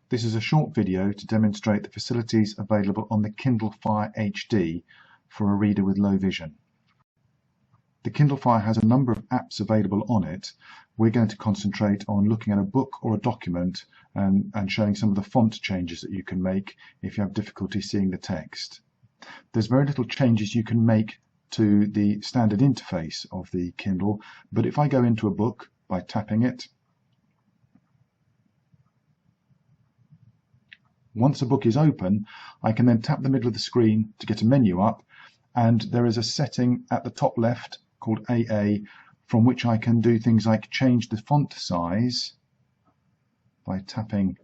This is a short video to demonstrate the facilities available on the Kindle Fire HD for a reader with low vision. The Kindle Fire has a number of apps available on it. We're going to concentrate on looking at a book or a document and showing some of the font changes that you can make if you have difficulty seeing the text. There's very little changes you can make to the standard interface of the Kindle, but if I go into a book by tapping it, once a book is open, I can then tap the middle of the screen to get a menu up, and there is a setting at the top left called AA from which I can do things like change the font size by tapping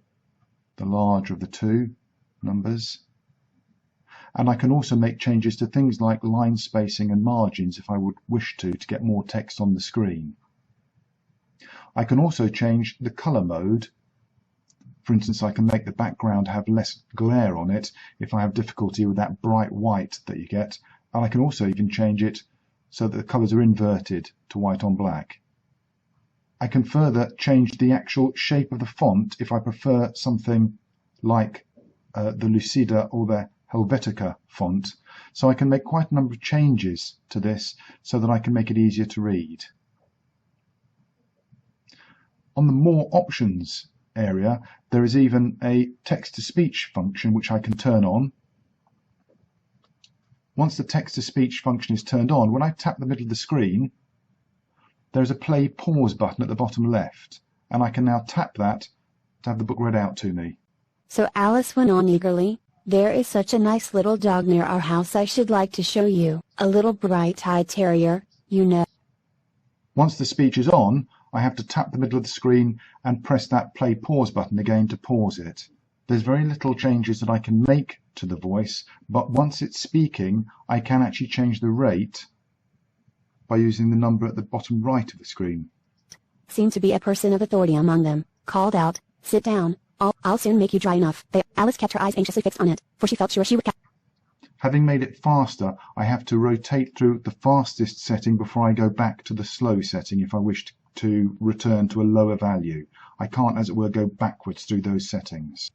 the larger of the two numbers. And I can also make changes to things like line spacing and margins if I would wish to get more text on the screen. I can also change the colour mode. For instance, I can make the background have less glare on it if I have difficulty with that bright white that you get, and I can also even change it so that the colours are inverted to white on black. I can further change the actual shape of the font if I prefer something like the Lucida or the Helvetica font, so I can make quite a number of changes to this so that I can make it easier to read. On the More Options area, there is even a text-to-speech function which I can turn on. Once the text-to-speech function is turned on, when I tap the middle of the screen, there is a play-pause button at the bottom left, and I can now tap that to have the book read out to me. So Alice went on eagerly, "There is such a nice little dog near our house I should like to show you, a little bright-eyed terrier, you know." Once the speech is on, I have to tap the middle of the screen and press that play pause button again to pause it. There's very little changes that I can make to the voice, but once it's speaking, I can actually change the rate by using the number at the bottom right of the screen. Seemed to be a person of authority among them, called out, "Sit down, I'll soon make you dry enough." Alice kept her eyes anxiously fixed on it, for she felt sure she would Having made it faster, I have to rotate through the fastest setting before I go back to the slow setting if I wish to return to a lower value. I can't, as it were, go backwards through those settings.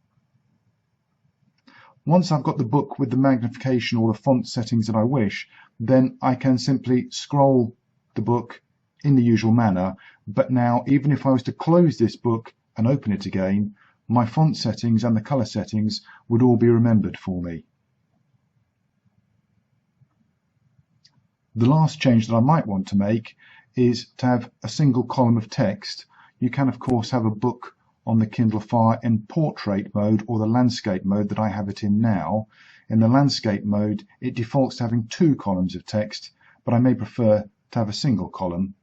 Once I've got the book with the magnification or the font settings that I wish, then I can simply scroll the book in the usual manner, but now even if I was to close this book and open it again, my font settings and the colour settings would all be remembered for me. The last change that I might want to make is to have a single column of text. You can of course have a book on the Kindle Fire in portrait mode or the landscape mode that I have it in now. In the landscape mode it defaults to having 2 columns of text, but I may prefer to have a single column.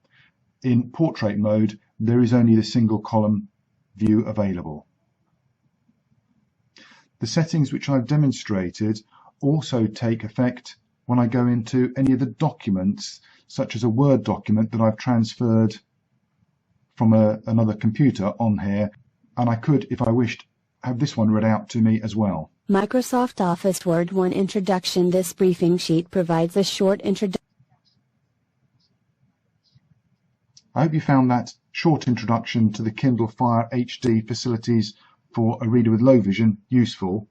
In portrait mode there is only the single column view available. The settings which I've demonstrated also take effect when I go into any of the documents, such as a Word document that I've transferred from another computer on here, and I could, if I wished, have this one read out to me as well. Microsoft Office Word 1 Introduction. This briefing sheet provides a short introduction. I hope you found that short introduction to the Kindle Fire HD facilities for a reader with low vision useful.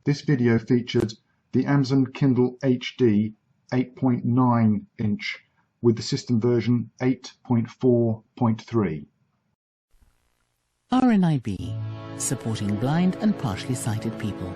This video featured the Amazon Kindle HD 8.9 inch with the system version 8.4.3. RNIB, supporting blind and partially sighted people.